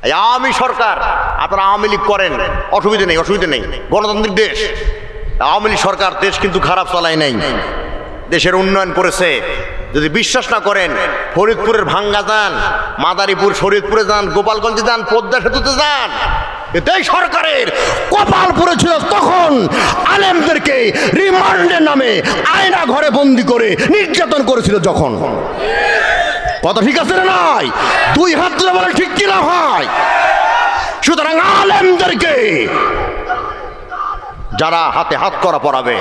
এই আওয়ামী সরকার, আপনারা আওয়ামী লীগ করেন, অসুবিধা নেই, অসুবিধা নেই, গণতান্ত্রিক দেশ। আওয়ামী লীগ সরকার দেশ কিন্তু খারাপ চালায় নাই, দেশের উন্নয়ন করেছে। যদি বিশ্বাস না করেন, ফরিদপুরের ভাঙ্গা যান, মাদারীপুর শরীয়তপুরে যান, গোপালগঞ্জে যান, পদ্মা সেতুতে যান। এই সরকারের কপাল পড়েছিল তখন আলেমদেরকে রিমান্ডের নামে আয়না ঘরে বন্দি করে নির্যাতন করেছিল যখন। কথা ঠিক আছে না নাই? দুই হাত তুলে বলে ঠিক কিনা ভাই? সুতরাং আলেমদেরকে যারা হাতে হাত করা পড়াবে,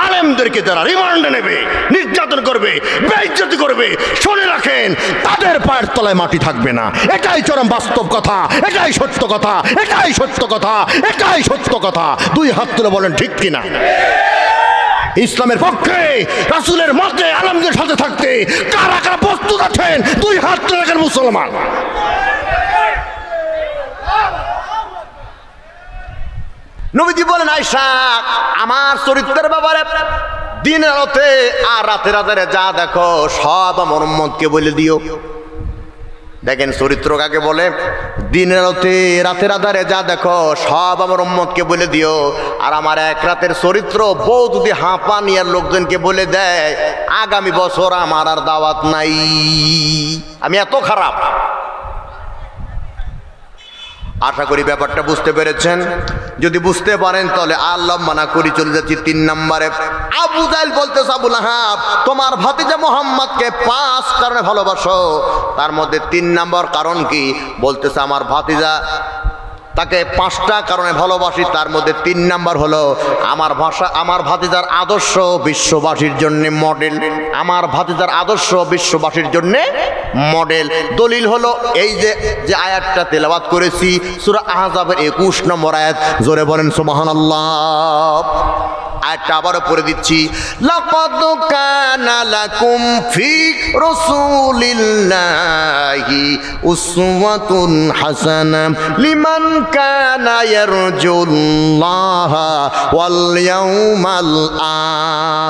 আলেমদেরকে যারা রিমান্ডে নেবে, নির্যাতন করবে, বেইজ্জতি করবে, শুনে রাখেন তাদের পায়ের তলায় মাটি থাকবে না। এটাই চরম বাস্তব কথা, এটাই সত্য কথা, এটাই সত্য কথা, এটাই সত্য কথা। দুই হাত তুলে বলেন ঠিক কিনা? ইসলামের পক্ষে, রাসূলের মতে আলেমদের সাথে থাকতে কারা কারা প্রস্তুত আছেন? দুই হাত তুলে রাখেন মুসলমান। নবীজি বলেন, আয়েশা আমার চরিত্রের ব্যাপারে দিনের আলোতে আর রাতের আধারে যা দেখো সব আমার উম্মতকে বলে দিও। দেখেন চরিত্র কাকে বলে? দিনের আলোতে রাতের আধারে যা দেখো সব আমার উম্মতকে বলে দিও। আর আমার এক রাতের চরিত্র বউ যদি হাঁপা নিয়ে লোকজনকে বলে দেয়, আগামী বছর আমার আর দাওয়াত নাই, আমি এত খারাপ। আশা করি ব্যাপারটা বুঝতে পেরেছেন। যদি বুঝতে পারেন তাহলে আল্লাহ মানা করি চলে যাচ্ছি 3 নম্বরে। আবু জাহেল বলতেছে, আবু লাহাব তোমার ভাতিজা মুহাম্মদকে 5 কারণে ভালোবাসো, তার মধ্যে 3 নম্বর কারণ কি? বলতেছে আমার ভাতিজা তাকে 5টা কারণে ভালোবাসি, তার মধ্যে 3 নম্বর হলো আমার ভাতিজার আদর্শ বিশ্ববাসীর জন্য মডেল। আমার ভাতিজার আদর্শ বিশ্ববাসীর জন্য মডেল। দলিল হলো এই যে আয়াতটা তেলাওয়াত করেছি, সূরা আহজাবের 21 নম্বর আয়াত। জোরে বলেন সুবহানাল্লাহ। আয়াতটা আবারও পড়ে দিচ্ছি, লাকাদ কানা লাকুম ফি রাসূলিল্লাহি উসওয়াতুন হাসানা লিমান কানা ইয়ারজুল্লাহা ওয়াল ইয়াউমাল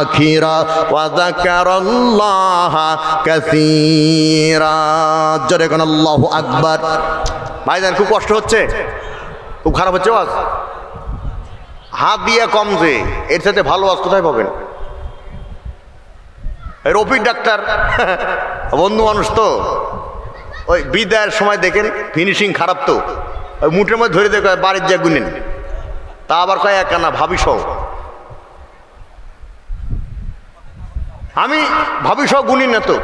আখিরা ওয়া যাকারাল্লাহা কাসীরা। জোরে কোন আল্লাহু আকবার। ভাইজান খুব কষ্ট হচ্ছে, খুব খারাপ হচ্ছে আওয়াজ, হাত দিয়ে কম যে, এর সাথে ভালো আওয়াজ কোথায় পাবেন? রফিক ডাক্তার বন্ধু মানুষ তো, ওই বিদায়ের সময় দেখেন ফিনিশিং খারাপ তো, ওই মুঠের মধ্যে ধরে দেখে বাড়ির যা গুনেন, তা আবার কয় একা না ভাবি সহ। আমি ভাবি সহ গুনি না তো,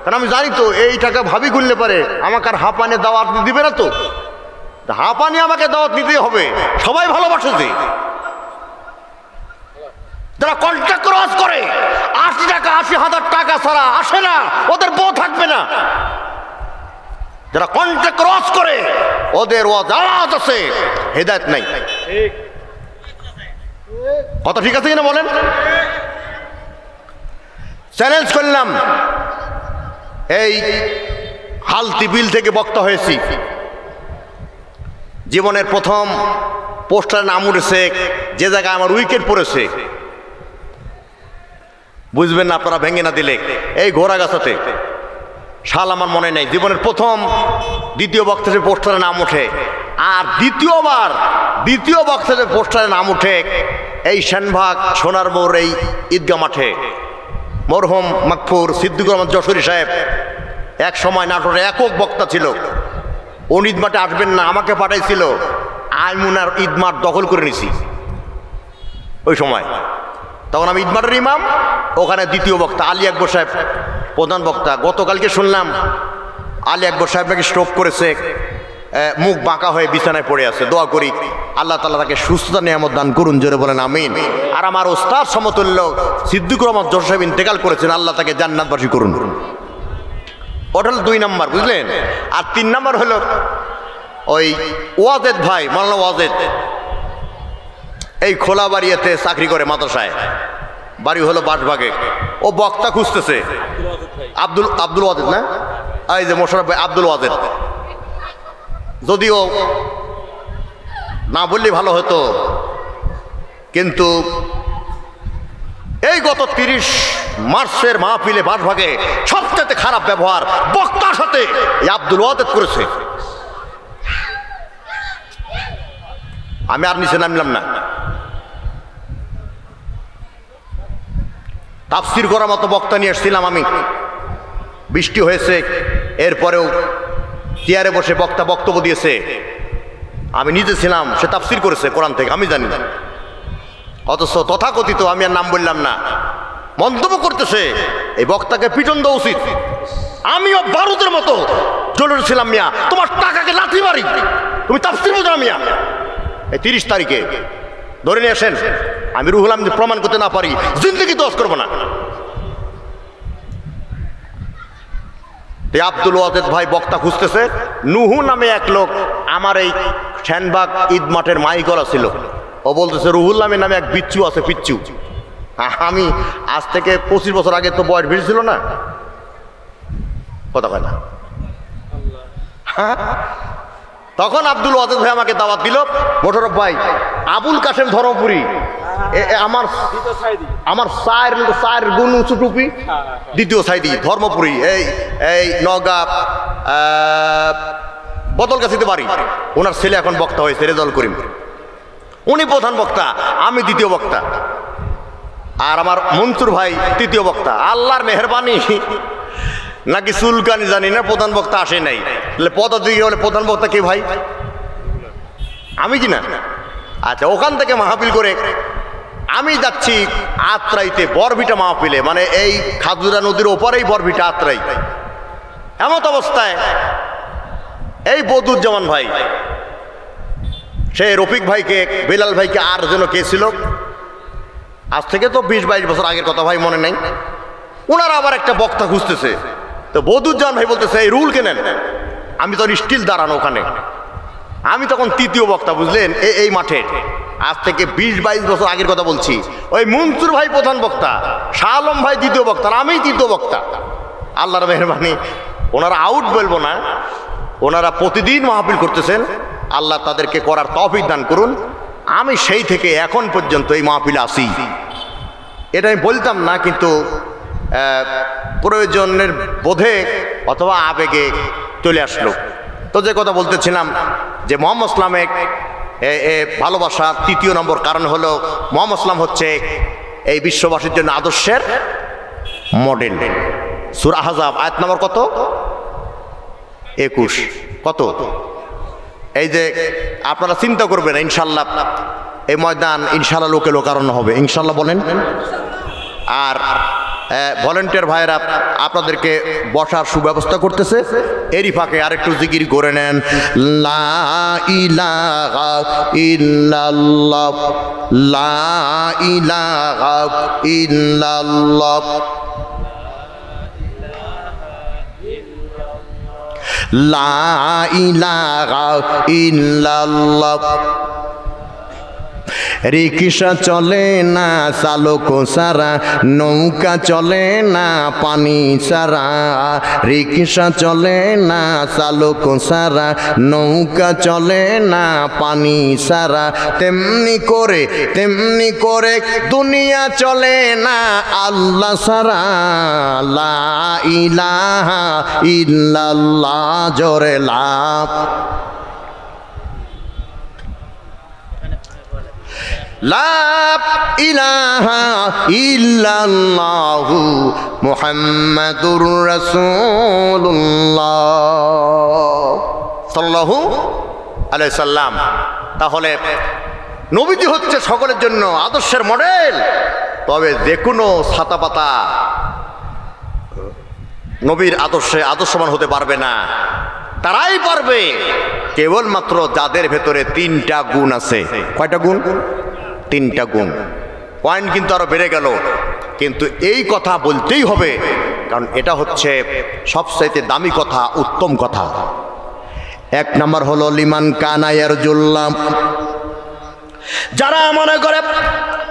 কারণ আমি জানি তো এই টাকা ভাবি গুনলে পারে আমাকে আর হাঁপানে দাওয়াত দিবে না তো। হাঁপানি আমাকে দাওয়াত দিতে হবে, সবাই ভালোবাসে যে। যারা কন্ট্রাক্ট ক্রস করে 80 টাকা 80,000 টাকা ছাড়া আসে না, ওদের বউ থাকবে না। যারা কন্ট্রাক্ট ক্রস করে ওদের ওয়াজ আছে, হেদায়েত নাই। কথা ঠিক আছে কিনা বলেন? চ্যালেঞ্জ করলাম, এই হালতি বিল থেকে বক্তা হয়েছি, জীবনের প্রথম পোস্টার নাম উঠেছে যে জায়গায় আমার উইকেট পড়েছে, বুঝবেন না আপনারা ভেঙে না দিলে, এই ঘোড়াগাছাতে। সাল আমার মনে নেই, জীবনের প্রথম দ্বিতীয় বক্তার পোস্টারে নাম ওঠে। আর দ্বিতীয় বক্তার পোস্টারে নাম ওঠে এই সেনভাগ সোনার মোড় এই ঈদগাহ মাঠে। মরহুম মাকফুর সিদ্দিকুর রহমান যশোরী সাহেব এক সময় নাটোরে একক বক্তা ছিল। উনি ঈদ মাঠে আসবেন না, আমাকে পাঠাইছিল, আইমুনার ঈদ মাঠ দখল করে নিছি ওই সময়। তখন আমি ঈদ মাঠের ইমাম, ওখানে দ্বিতীয় বক্তা আলী আকবর সাহেব প্রধান বক্তা। গতকালকে শুনলাম আলী আকবর সাহেব নাকি স্ট্রোক করেছে, মুখ বাঁকা হয়ে বিছানায় পড়ে আছে। দোয়া করি আল্লাহ তাআলা তাকে সুস্থতা নিয়ামত দান করুন, জোরে বলেন আমিন। আর আমার ওস্তাদ সমতুল্য সিদ্দিকুর রহমান যশোরী সাহেব ইন্তেকাল করেছেন, আল্লাহ তাকে জান্নাতবাসী করুন। ওটা হলো 2 নম্বর, বুঝলেন? আর 3 নম্বর হলো ওই ওয়াজেদ ভাই, মাওলানা ওয়াজেদ, এই খোলাবাড়িয়াতে চাকরি করে মাদ্রাসায়, বাড়ি হলো বাসবাগে। ও বক্তা খুঁজতেছে, আব্দুল ওয়াজেদ না, এই যে মোশাররফ ভাই আব্দুল ওয়াজেদ। যদিও না বললেই ভালো হতো, কিন্তু এই গত 30 মার্চের মাহফিলে বাসভাগে সবচেয়ে খারাপ ব্যবহার বক্তার সাথে এই আব্দুল ওয়াজেদ করেছে। আমি আর নিচে নামলাম না। তাফসির করার মতো বক্তা নিয়ে এসেছিলাম আমি, বৃষ্টি হয়েছে, এরপরেও চেয়ারে বসে বক্তা বক্তব্য দিয়েছে, আমি নিজে ছিলাম, সে তাফসির করেছে কোরআন থেকে, আমি জানি না। অথচ তথাকথিত, আমি আর নাম বললাম না, মন্তব্য করতেছে এই বক্তাকে পিটন দেওয়া উচিত। আমিও বারুদের মতো জ্বলে ছিলাম, মিয়া তোমার টাকাকে লাথি মারি, তুমি তাফসির বোঝো না মিয়া। এই 30 তারিখে ধরে নিয়ে আসেন, আমি রুহুল আমিন প্রমাণ করতে না পারি, জিন্দগি দোষ করবো না। আব্দুল ওয়াজেদ ভাই বক্তা খুঁজতেছে, নুহু নামে এক লোক আমার এই শ্যানবাগ ঈদ মাঠের মাইকলা ছিল, ও বলতেছে রুহুল আমিন নামে এক বিচ্ছু আছে, পিচ্ছু। আমি আজ থেকে 25 বছর আগে তো বয়স বেশি ছিল না, কথা কয় না। তখন আব্দুল ওয়াজেদ ভাই আমাকে দাওয়াত দিল, মোশাররফ ভাই আবুল কাশেম ধর্মপুরী, আমার চার গুণ উঁচু টুপি, দ্বিতীয় সাইদি ধর্মপুরী, এই নওগাঁ বদলগাছিতে বাড়ি, ওনার ছেলে এখন বক্তা হয়েছে রেজাউল করিম, উনি প্রধান বক্তা, আমি দ্বিতীয় বক্তা, আর আমার মনসুর ভাই তৃতীয় বক্তা। আল্লাহর মেহরবানি নাকি চুলকানি জানি না, প্রধান বক্তা আসে নাই। পদাধিকারী বলে প্রধান বক্তা কে ভাই? আমি কিনা? আচ্ছা, ওখান থেকে মাহফিল করে আমি যাচ্ছি আত্রাইতে বরভিটা মাহফিলে, মানে এই খাজুরা নদীর ওপারেই বরভিটা আত্রাই। এমত অবস্থায় এই বদুজ্জামান ভাই, সে রফিক ভাইকে, বেলাল ভাইকে, আর যেন কে ছিল, আজ থেকে তো 20-22 বছর আগের কথা ভাই, মনে নাই, ওনারা আবার একটা বক্তা খুঁজতেছে। তো বদুজ্জামান ভাই বলতেছে এই রুল কেনেন, আমি তো স্টিল দাঁড়ানো ওখানে, আমি তখন তৃতীয় বক্তা, বুঝলেন, এই মাঠে আজ থেকে 20-22 বছর আগের কথা বলছি। ওই মনসুর ভাই প্রধান বক্তা, শাহ আলম ভাই দ্বিতীয় বক্তা, আমি তৃতীয় বক্তা। আল্লাহর মেহরবানি, ওনারা আউট বলবো না, ওনারা প্রতিদিন মাহফিল করতেছেন, আল্লাহ তাদেরকে করার তৌফিক দান করুন। আমি সেই থেকে এখন পর্যন্ত এই মাহফিলে আসি, এটা আমি বলতাম না, কিন্তু প্রয়োজনের বোধে অথবা আবেগে চলে আসলো। তো যে কথা বলতেছিলাম যে মোহাম্মদ ইসলামের ভালোবাসার 3 নম্বর কারণ হলো মোহাম্মদ ইসলাম হচ্ছে এই বিশ্ববাসীর জন্য আদর্শের মডেল। সূরা আহজাব আয়াত নম্বর কত? 21। কত? এই যে আপনারা চিন্তা করবেন, ইনশাল্লাহ এই ময়দান ইনশাল্লাহ লোকে লোকারণ্য হবে, ইনশাল্লাহ বলেন। আর ভলেন্টিয়ার ভাইয়েরা আপনাদেরকে বসার সুব্যবস্থা করতেছে, এরই ফাঁকে আরেকটু জিকির করে নেন, লা ইলাহা ইল্লাল্লাহ, লা ইলাহা ইল্লাল্লাহ, লা ইলাহা ইল্লাল্লাহ। রিক্সা চলে না চালক সারা, নৌকা চলে না পানি সারা, রিক্সা চলে না চালক সারা, নৌকা চলে না পানি সারা, তেমনি করে দুনিয়া চলে না আল্লাহ সারা, লা ইলাহা ইল্লাল্লাহ, জোরে লাভ। লা ইলাহা ইল্লাল্লাহু মুহাম্মাদুর রাসূলুল্লাহ সাল্লাল্লাহু আলাইহি সাল্লাম। তাহলে নবীজি হচ্ছে সকলের জন্য আদর্শের মডেল। তবে যে কোনো ছাতা পাতা নবীর আদর্শে আদর্শবান হতে পারবে না। তারাই পারবে কেবলমাত্র যাদের ভেতরে 3টা গুণ আছে। কয়টা গুণ? 3টা গুণ। পয়েন্ট কিন্তু আরো বেড়ে গেল, কিন্তু এই কথা বলতেই হবে, কারণ এটা হচ্ছে সবচাইতে দামি কথা, উত্তম কথা। 1 নম্বর হলো লিমান কানা ইয়ারজুল্লাহ, যারা মনে করে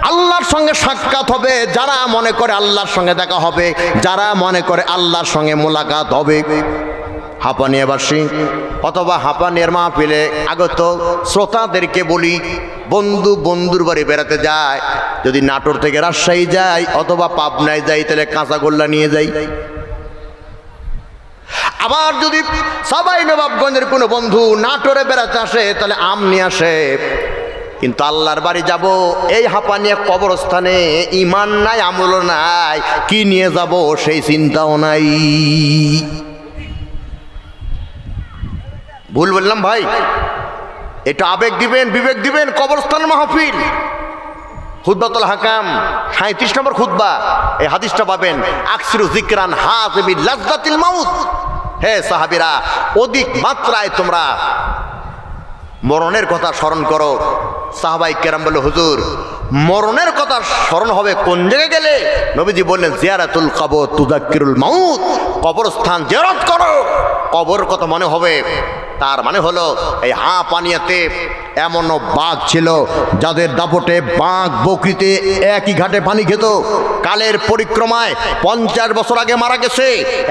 আল্লাহর সঙ্গে সাক্ষাৎ হবে, যারা মনে করে আল্লাহর সঙ্গে দেখা হবে, যারা মনে করে আল্লাহর সঙ্গে মোলাকাত হবে। হাঁপানিয়াবাসী অথবা হাঁপানিয়ার মাহফিলে আগত শ্রোতাদেরকে বলি, বন্ধুর বাড়ি বেড়াতে যায়, যদি নাটোর থেকে রাজশাহী যায় অথবা পাবনায় যাই, তাহলে কাঁচাগোল্লা নিয়ে যাই। আবার যদি সবাই নবাবগঞ্জের কোনো বন্ধু নাটোরে বেড়াতে আসে, তাহলে আম নিয়ে আসে। কিন্তু আল্লাহর বাড়ি যাব এই হাঁপানিয়া কবরস্থানে ইমান নাই, আমল নাই, কি নিয়ে যাব সেই চিন্তাও নাই। ভুল বললাম ভাই? এটা আবেগ দিবেন, বিবেক দিবেন। কবরস্থান মাহফিল, খুতবাতুল হাকাম 37 নম্বর খুতবা, এই হাদিসটা পাবেন, আকসিরু যিকরান হাযিবি লাযযাতিল মাউত। হে সাহাবীরা, অধিক মাত্রায় তোমরা মরণের কথা স্মরণ করো। সাহাবাই কেরাম বলে, হুজুর মরণের কথা স্মরণ হবে কোন জায়গায় গেলে? নবীজি বললেন, জিয়ারাতুল কবর তুযাক্কিরুল মাউত, কবরস্থান জিয়ারত করো, কবর কথা মনে হবে। তার মানে হলো এই হাঁপানিয়াতে এমনও বাঘ ছিল যাদের দাপটে বাঘ বকরিতে একই ঘাটে পানি খেত। কালের পরিক্রমায় 50 বছর আগে মারা গেছে,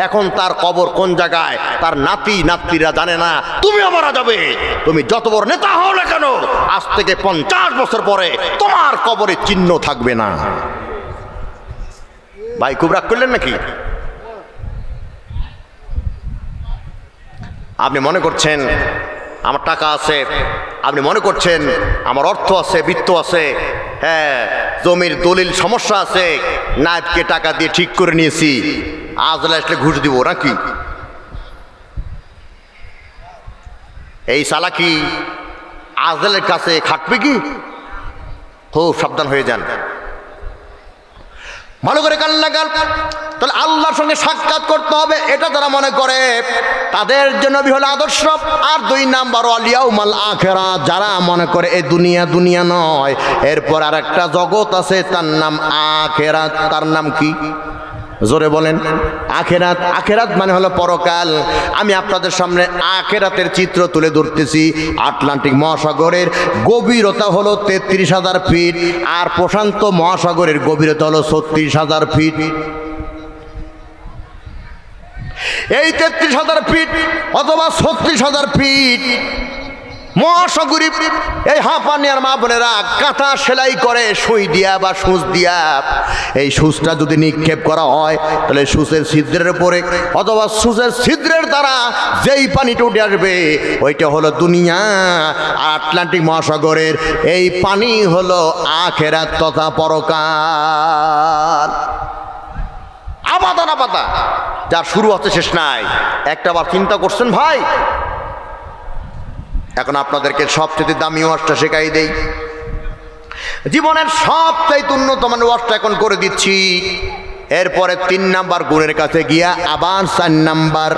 এখন তার কবর কোন জায়গায় তার নাতি নাতনিরা জানে না। তুমিও মারা যাবে, তুমি যত বড় নেতা হও না কেন, আজ থেকে 50 বছর পরে তোমার কবরে চিহ্ন থাকবে না। ভাই খুব রাগ করলেন নাকি? আপনি মনে করছেন আমার টাকা আছে, আপনি মনে করছেন আমার অর্থ আছে, বিত্ত আছে, হ্যাঁ জমির দলিল সমস্যা আছে, নায়েবকে টাকা দিয়ে ঠিক করে নিয়েছি, আজ আসলে ঘুষ দিব নাকি? এই চালাকি আজলের কাছে খাটবে কি? খুব সাবধান হয়ে যান, ভালো করে কান লাগান। তাহলে আল্লাহর সঙ্গে সাক্ষাৎ করতে হবে, এটা যারা মনে করে তাদের জন্য হলো আদর্শ। আর 2 নাম্বার ওয়াল ইয়াউমাল আখিরাত, যারা মনে করে এই দুনিয়া দুনিয়া নয়, এরপর আর একটা জগৎ আছে, তার নাম আখিরাত। তার নাম কি? জোরে বলেন। আখিরাত। আখিরাত মানে হলো পরকাল। আমি আপনাদের সামনে আখিরাতের চিত্র তুলে ধরতেছি। আটলান্টিক মহাসাগরের গভীরতা হলো 33,000 ফিট, আর প্রশান্ত মহাসাগরের গভীরতা হলো 36,000 ফিট। এই 33,000 ফিট অথবা 36,000 ফিট মহাসাগরী এই হাঁপানিয়ার মা বোনেরা কাঁথা সেলাই করে সুই দিয়া বা সূচ দিয়া। এই সূচটা যদি নিক্ষেপ করা হয় তাহলে সূচের ছিদ্রের উপরে অথবা সূচের ছিদ্রের দ্বারা যেই পানিটা উঠে আসবে ওইটা হলো দুনিয়া। আটলান্টিক মহাসাগরের এই পানি হলো আখিরাত তথা পরকাল। আপাতা না পাতা যার শুরু হচ্ছে শেষ নাই। একটা বার চিন্তা করছেন ভাই? এখন আপনাদেরকে সবচেয়ে দামি ওয়াজটা শেখাই দেই, জীবনের সবচেয়ে উন্নত মানের ওয়াজটা এখন করে দিচ্ছি। এরপরে 3 নাম্বার গুণের কাছে গিয়া আবার 4 নাম্বার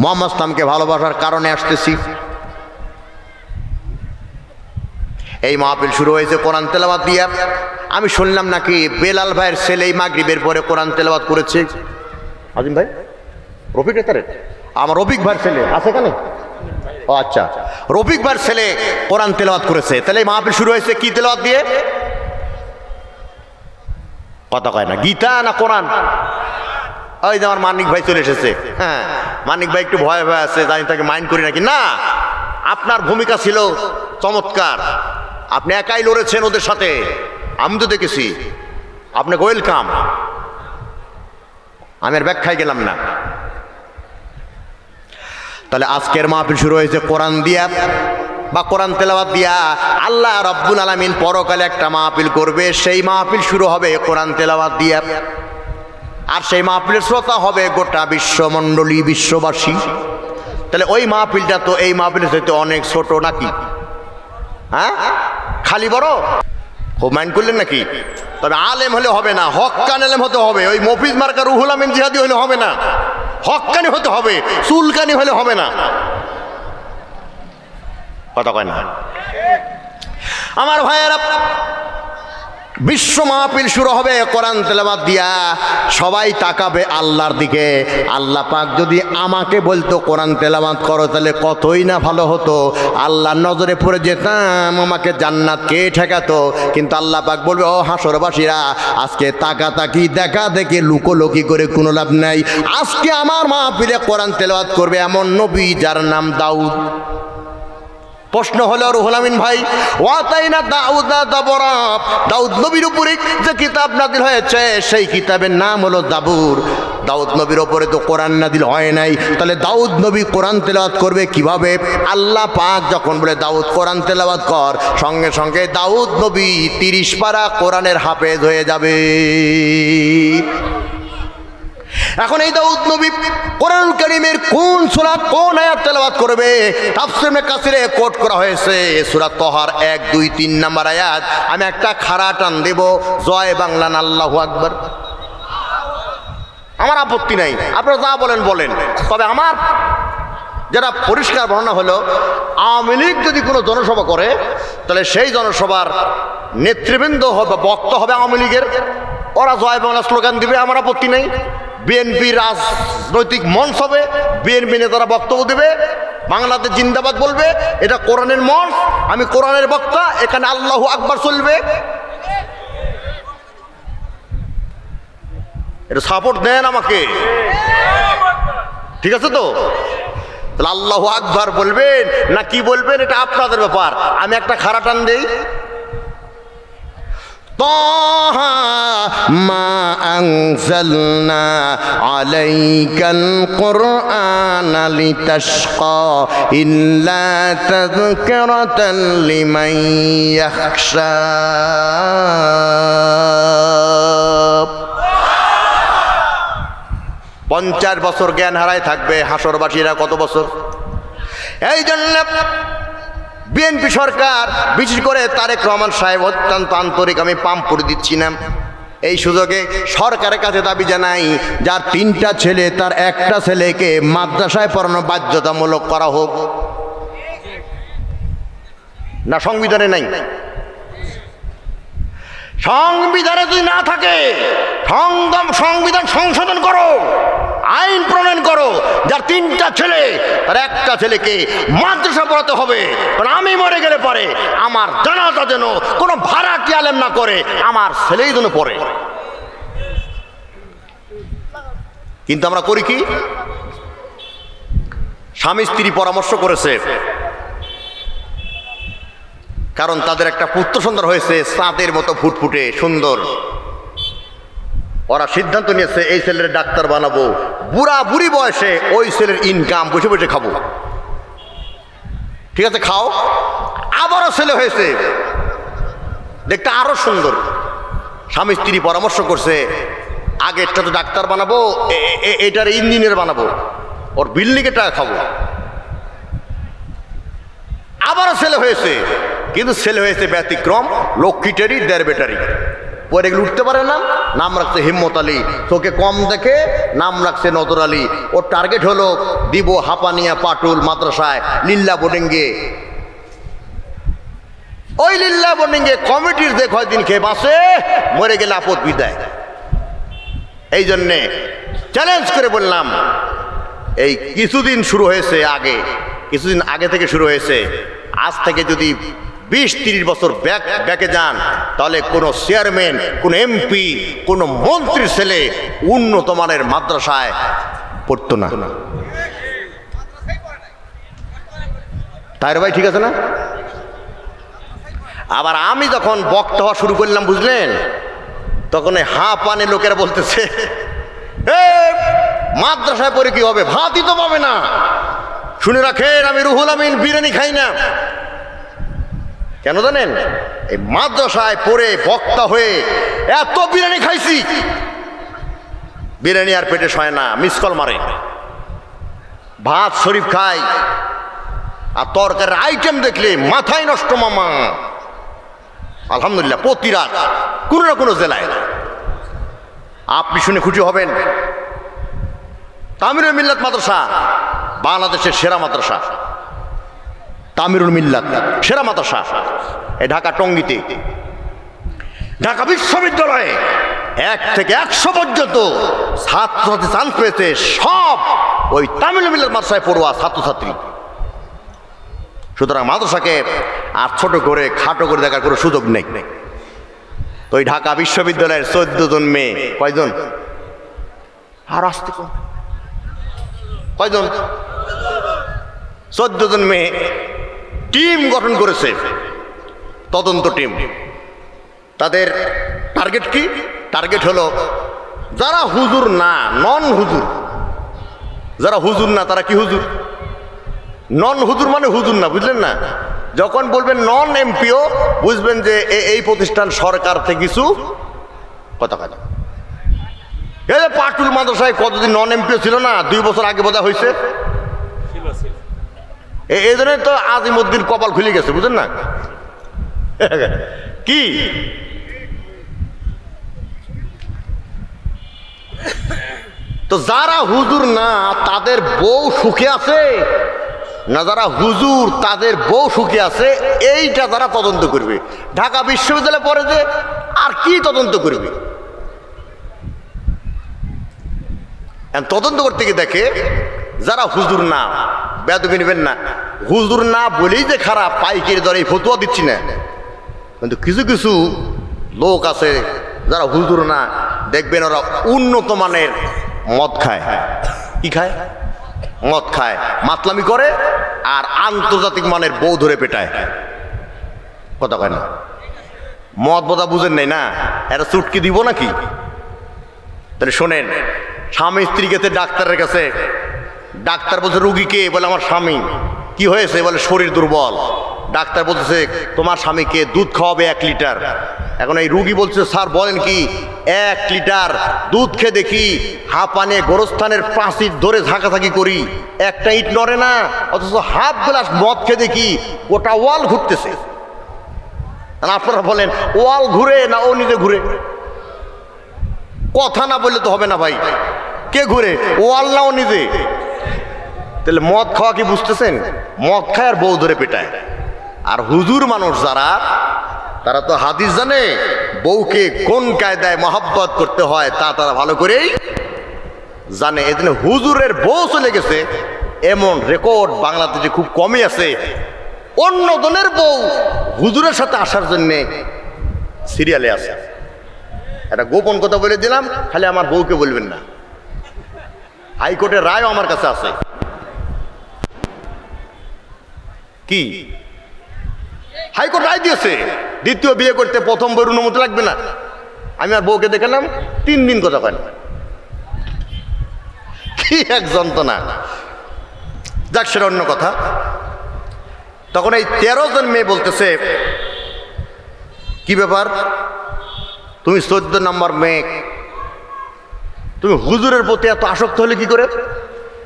মুহাম্মদ ইসলামকে ভালোবাসার কারণে আসতেছি। এই মাহফিল শুরু হয়েছে কোরআন তেলাওয়াত দিয়া। আমি শুনলাম নাকি বেলাল ভাইয়ের ছেলে মাগরিবের পরে কোরআন তেলাওয়াত করেছে। আজিম ভাই, রফিক নেতারে আমার রফিক ভাইয়ের ছেলে আছে কেন? ও আচ্ছা, রফিক ভাইয়ের ছেলে কোরআন তেলাওয়াত করেছে। তাহলে মাহফিল শুরু হয়েছে কি তেলাওয়াত দিয়ে? কথা কয় না, গীতা না কোরআন? ওই যে আমার মানিক ভাই চলে এসেছে। হ্যাঁ, মানিক ভাই একটু ভয় ভয় আছে, জানি তাকে মাইন্ড করি নাকি। না, আপনার ভূমিকা ছিল চমৎকার, আপনি একাই লড়েছেন ওদের সাথে, আমি তো দেখেছি। আপনাকে ওয়েলকাম, আমি আর ব্যাখ্যায় গেলাম না। তাহলে আজকের মাহফিল শুরু হয়েছে কোরআন দিয়া বা কোরআন তেলাওয়াত দিয়া। আল্লাহ রাব্বুল আলামিন পরকালে একটা মাহফিল করবে, সেই মাহফিল শুরু হবে কোরআন তেলাওয়াত দিয়া। আর সেই মাহফিলের শ্রোতা হবে গোটা বিশ্বমণ্ডলী, বিশ্ববাসী। তাহলে ওই মাহফিলটা তো এই মাহফিলের চাইতে অনেক ছোট নাকি? হ্যাঁ, খালি বড়? খুব মাইন্ড করলেন নাকি? তবে আলেম হলে হবে না, হক্কান আলেম হতে হবে। ওই মফিজ মার্কা রুহুল আমিন জিহাদি হলে হবে না, হক্কানি হতে হবে, চুলকানি হলে হবে না। কথা কয় না আমার ভাইয়েরা? বিশ্ব মাহফিল শুরু হবে কোরআন তেলাওয়াত দিয়া। সবাই তাকাবে আল্লাহর দিকে। আল্লাহ পাক যদি আমাকে বলতো কোরআন তেলাওয়াত করো, তাহলে কতই না ভালো হতো। আল্লাহর নজরে পড়ে যেতাম, আমাকে জান্নাত কে ঠেকাতো। কিন্তু আল্লাহ পাক বলবে, ও হাসরবাসীরা, আজকে তাকাতাকি দেখা দেখে লুকোলুকি করে কোনো লাভ নাই। আজকে আমার মাহফিলে কোরআন তেলাওয়াত করবে এমন নবী যার নাম দাউদ। প্রশ্ন হলো রুহুল আমিন ভাই, ওয়াতাইনা দাউদা জাবুরা, দাউদ নবীর উপরে যে কিতাব নাযিল হয়েছে সেই কিতাবের নাম হলো জাবুর। দাউদ নবীর ওপরে তো কোরআন নাযিল হয় নাই, তাহলে দাউদ নবী কোরআন তেলাওয়াত করবে কিভাবে? আল্লাহ পাক যখন বলে দাউদ কোরআন তেলাওয়াত কর, সঙ্গে সঙ্গে দাউদ নবী 30 পারা কোরআনের হাফেজ হয়ে যাবে। এখন এই দাউদ নবী কোরআনুল কারীমের কোন সূরা কোন আয়াত তেলাওয়াত করবে? তাফসীর ইবনে কাসিরে কোট করা হয়েছে সূরা তাহার 1, 2, 3 নম্বর আয়াত। আমি একটা খাড়া টান দেব, জয় বাংলা না আল্লাহু আকবার। আমার আপত্তি নাই, আপনারা যা বলেন বলেন, তবে আমার যেটা পরিষ্কার বর্ণনা হলো, আওয়ামী লীগ যদি কোনো জনসভা করে তাহলে সেই জনসভার নেতৃবৃন্দ হবে, বক্তা হবে আওয়ামী লীগের, ওরা জয় বাংলা স্লোগান দিবে, আমার আপত্তি নেই। বিএনপি রাজনৈতিক মঞ্চ হবে, বিএনপি নেতারা বক্তব্য দেবে, বাংলাদেশ জিন্দাবাদ বলবে, এটা কোরআনের মঞ্চ, আমি কোরআনের বক্তা, এখানে আল্লাহু আকবার চলবে। এটা সাপোর্ট দেন আমাকে, ঠিক আছে তো? তাহলে আল্লাহু আকবার বলবেন না কি বলবেন এটা আপনাদের ব্যাপার। আমি একটা খাড়া টান দেই, তাহা মা আনজালনা আলাইকাল কুরআনা লিতাশকা ইল্লা তাযকিরাতাল লিমান ইয়াখশা। 50 বছর জ্ঞান হারায় থাকবে হাসরবাসীরা, কত বছর? এই জন্য বিএনপি সরকার, বিশেষ করে তারেক রহমান সাহেব অত্যন্ত আন্তরিক, আমি পাম্প করে দিচ্ছি না, এই সুযোগে সরকারের কাছে দাবি জানাই, যার 3টা ছেলে তার একটা ছেলেকে মাদ্রাসায় পড়ানো বাধ্যতামূলক করা হোক। না সংবিধানে নাই? সংবিধানে যদি না থাকে সংবিধান সংশোধন করো, আইন প্রণয়ন করো, যার 3টা ছেলে তার একটা ছেলেকে মাদ্রাসা পড়াতে হবে। কারণ আমি মরে গেলে পরে আমার জানাজা যেন কোনো ভাড়াটি আলেম না করে, আমার ছেলেই যেন পড়ে। কিন্তু আমরা করি কি? স্বামী স্ত্রী পরামর্শ করেছে, কারণ তাদের একটা পুত্র সন্তান হয়েছে চাঁদের মতো ফুটফুটে সুন্দর। ওরা সিদ্ধান্ত নিয়েছে এই ছেলের ডাক্তার বানাবো, বুড়ি বয়সে ওই ছেলের ইনকাম বসে বসে খাবো। ঠিক আছে, খাও। আবারও ছেলে হয়েছে, দেখতে আরো সুন্দর। স্বামী স্ত্রী পরামর্শ করছে, আগেরটা তো ডাক্তার বানাবো, এটার ইঞ্জিনিয়ার বানাবো, ওর বিল্ডিংয়ের টাকা খাবো। আবারও ছেলে হয়েছে, কিন্তু ছেলে হয়েছে ব্যতিক্রম, লক্ষ্মীটারি 1.5 ব্যাটারি, পরে এগুলো উঠতে পারে না। নাম রাখছে হিম্মত আলী, তোকে কম দেখে নাম রাখছে নজর আলী। ওর টার্গেট হলো দিব হাপানিয়া পাটুল মাদ্রাসায় লিল্লা বোর্ডিংয়ে। ওই লিল্লা বোর্ডিংয়ে কমিটির যে কয়দিন খেয়ে বাসে, মরে গেলে আপদ বিদায়। এই জন্যে চ্যালেঞ্জ করে বললাম, এই কিছুদিন আগে থেকে শুরু হয়েছে, আজ থেকে যদি 20-30 বছর ব্যাকে যান, তাহলে কোনো চেয়ারম্যান, কোনো এমপি, কোনো মন্ত্রীর ছেলে উন্নত মানের মাদ্রাসায় পড়তো না। তাই ভাই, ঠিক আছে না? আবার আমি যখন বক্তা হওয়া শুরু করলাম, বুঝলেন, তখন পানে লোকেরা বলতেছে, মাদ্রাসায় পড়ে কি হবে, ভাতই তো পাবে না। শুনে রাখেন, আমি রুহুল আমিন বিরিয়ানি খাই না। কেন জানেন? এই মাদ্রাসায় পড়ে বক্তা হয়ে এত বিরিয়ানি খাইছি, বিরিয়ানি আর পেটে সয় না, মিসকল মারে। ভাত শরীফ খাই, আর তরকারির আইটেম দেখলে মাথায় নষ্ট মামা। আলহামদুলিল্লাহ, প্রতি রাত কোনো না কোনো জেলায়। আপনি শুনে খুশি হবেন, তামিরুল মিল্লাত মাদ্রাসা বাংলাদেশের সেরা মাদ্রাসা। তামিরুল মিল্লাত সেরা মাদ্রাসা এই ঢাকা টঙ্গীতে। ঢাকা বিশ্ববিদ্যালয়ে 1 থেকে 100 পর্যন্ত ছাত্রছাত্রী চান্স পেয়েছে, সব ওই তামিরুল মিল্লাত মাদ্রাসায় পড়ুয়া ছাত্রছাত্রী। সুতরাং মাদ্রাসাকে আর ছোট করে খাটো করে দেখার কোনো সুযোগ নেই। তো ওই ঢাকা বিশ্ববিদ্যালয়ের 14 জন মেয়ে, কয়জন? আর আসতে কয়জন? 14 জন মেয়ে টিম গঠন করেছে, তদন্ত টিম। তাদের টার্গেট কি? টার্গেট হলো যারা হুজুর না, নন হুজুর, যারা হুজুর না তারা কি হুজুর? নন হুজুর মানে হুজুর না, বুঝলেন না? যখন বলবেন নন এমপিও বুঝবেন যে এই প্রতিষ্ঠান সরকার থেকে কিছু কথা কথা। এই যে পাটুল মাদ্রাসায় কতদিন নন এমপিও ছিল না, 2 বছর আগে বোধহয় হয়েছে। এই জন্য তো আজিমউদ্দিন কপাল খুলে গেছে, বুঝলেন না? কি তো যারা হুজুর না তাদের বউ সুখে আছে না, যারা হুজুর তাদের বউ সুখে আছে, এইটা যারা তদন্ত করবে। ঢাকা বিশ্ববিদ্যালয়ে পড়ে যে আর কি তদন্ত করবে? তদন্ত করতে গিয়ে দেখে যারা হুজুর না, বেয়াদবি নেবেন না, হুজুর না বলেই যে খারাপ, পাইকারি দরে ফতুয়া দিচ্ছি না, কিন্তু কিছু কিছু লোক আছে যারা হুজুর না, দেখবেন ওরা উন্নত মানের মদ খায়। কি খায়? মদ খায়, মাতলামি করে, আর আন্তর্জাতিক মানের বউ ধরে পেটায়। কথা কয় না? মদ বোধা বুঝেন নাই না, এটা চুটকি দিব নাকি? তাহলে শোনেন, স্বামী স্ত্রী গেছে ডাক্তারের কাছে, ডাক্তার বলছে রুগীকে, বলে আমার স্বামী। কি হয়েছে? বলে শরীর দুর্বল। ডাক্তার বলতেছে তোমার স্বামীকে দুধ খাওয়াবে 1 লিটার। এখন এই রুগী বলছে স্যার বলেন কি, 1 লিটার দুধ খেয়ে দেখি হাঁপানে গোরস্থানের প্রাচীর ধরে ঝাঁকাঝাঁকি করি, একটা ইট নড়ে না, অথচ হাফ গ্লাস মদ খেয়ে দেখি গোটা ওয়াল ঘুরতেছে। আপনারা বলেন ওয়াল ঘুরে না ও নিজে ঘুরে? কথা না বললে তো হবে না ভাই, কে ঘুরে, ওয়াল না ও নিজে? তাহলে মদ খাওয়া কি বুঝতেছেন? মদ খায় আর বউ ধরে পেটায়। আর হুজুর মানুষ যারা, তারা তো হাদিস জানে, বউকে কোন কায়দায় মহব্বত করতে হয় তা তারা ভালো করেই জানে। এই জন্য হুজুরের বউ চলে গেছে এমন রেকর্ড বাংলাদেশে খুব কমই আছে। অন্য জনের বউ হুজুরের সাথে আসার জন্যে সিরিয়ালে আছে। একটা গোপন কথা বলে দিলাম, খালি আমার বউকে বলবেন না। হাইকোর্টের রায়ও আমার কাছে আছে। কি হাইকোর্ট রায় দিয়েছে, দ্বিতীয় বিয়ে করতে প্রথম বউর অনুমতি লাগবে না। আমি আর বউকে দেখালাম 3 দিন কথা কয় না। কি এক যন্ত্রণা! যাক, সেটা অন্য কথা। তখন এই 13 জন মেয়ে বলতেছে কি ব্যাপার, তুমি 14 নম্বর মেয়ে, তুমি হুজুরের প্রতি এত আসক্ত হলে কি করে?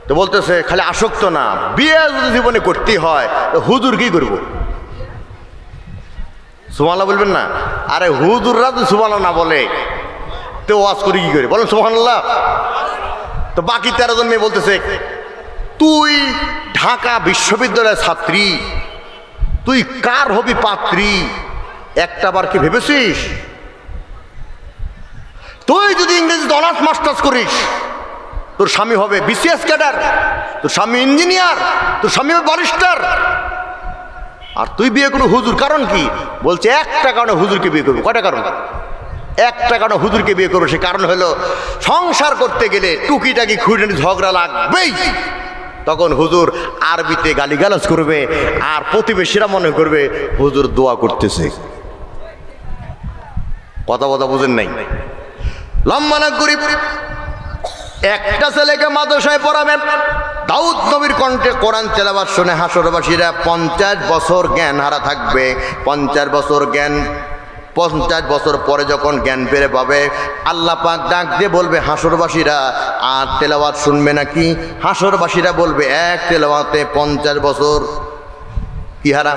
তো বলতেছে খালি আসক্ত না, বিয়ে যদি জীবনে করতেই হয় তো হুজুর কি করবো? সুবহানাল্লাহ বলবেন না? আরে হুজুররা তো সুবহানাল্লাহ না বলে তো ওয়াজ করি কি করে? বলেন সুবহানাল্লাহ। তো বাকি 13 জন মেয়ে বলতেছে তুই ঢাকা বিশ্ববিদ্যালয়ের ছাত্রী, তুই কার হবি পাত্রী, একটাবার কি ভেবেছিস? তুই যদি ইংরেজিতে অনার্স মাস্টার্স করিস, তোর স্বামী হবে বিসিএস ক্যাডার, তোর স্বামী ইঞ্জিনিয়ার, তোর স্বামী হবে ব্যারিস্টার, আর তুই বিয়ে করবি হুজুর। কারণ কি? বলছে একটা কারণে হুজুরকে বিয়ে করবো। কয়টা কারণ? একটা কারণে হুজুরকে বিয়ে করবো। সে কারণ হলো সংসার করতে গেলে টুকিটাকি খুঁড়ি ঝগড়া লাগবেই। তখন হুজুর আরবিতে গালিগালাজ করবে, আর প্রতিবেশীরা মনে করবে হুজুর দোয়া করতেছে। কথা কথা বুঝেন নাই? লম্বা না গরিব একটা ছেলেকে মাদ্রাসায় পড়াবেন, দাউদ নবীর কণ্ঠে কোরআন তেলাওয়াত শুনে হাসরবাসীরা 50 বছর জ্ঞান হারা থাকবে। 50 বছর জ্ঞান, 50 বছর পরে যখন জ্ঞান ফিরে পাবে, আল্লাহ পাক ডাক দিয়ে বলবে হাসরবাসীরা আর তেলাওয়াত শুনবে নাকি? হাসরবাসীরা বলবে এক তেলাওয়াতে 50 বছর কি হারা।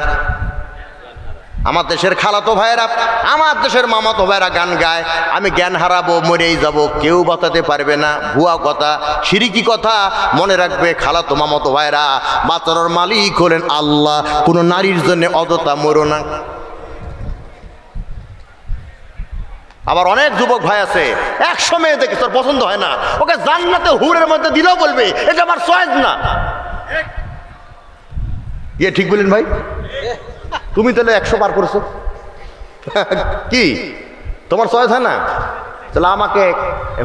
আমার দেশের খালাতো ভাইয়েরা, আমার দেশের মামাতো ভাইয়েরা গান গায়, আমি জ্ঞান হারাবো, মরেই যাব, কেউ বাঁচাতে পারবে না। ভুয়া কথা, শিরিকি কথা। মনে রাখবে খালাতো মামাতো ভাইয়েরা, বাঁচানোর মালিক হলেন আল্লাহ। কোনো নারীর জন্য অযথা মরো না। আবার অনেক যুবক ভাই আছে, 100 মেয়ে দেখে তোর পছন্দ হয় না, ওকে জান্নাতে হুরের মধ্যে দিলেও বলবে এটা আমার চয়েস না। ইয়ে ঠিক বলেন ভাই? তুমি তাহলে 100 পার করছো কি তোমার চয়েস হয় না? তাহলে আমাকে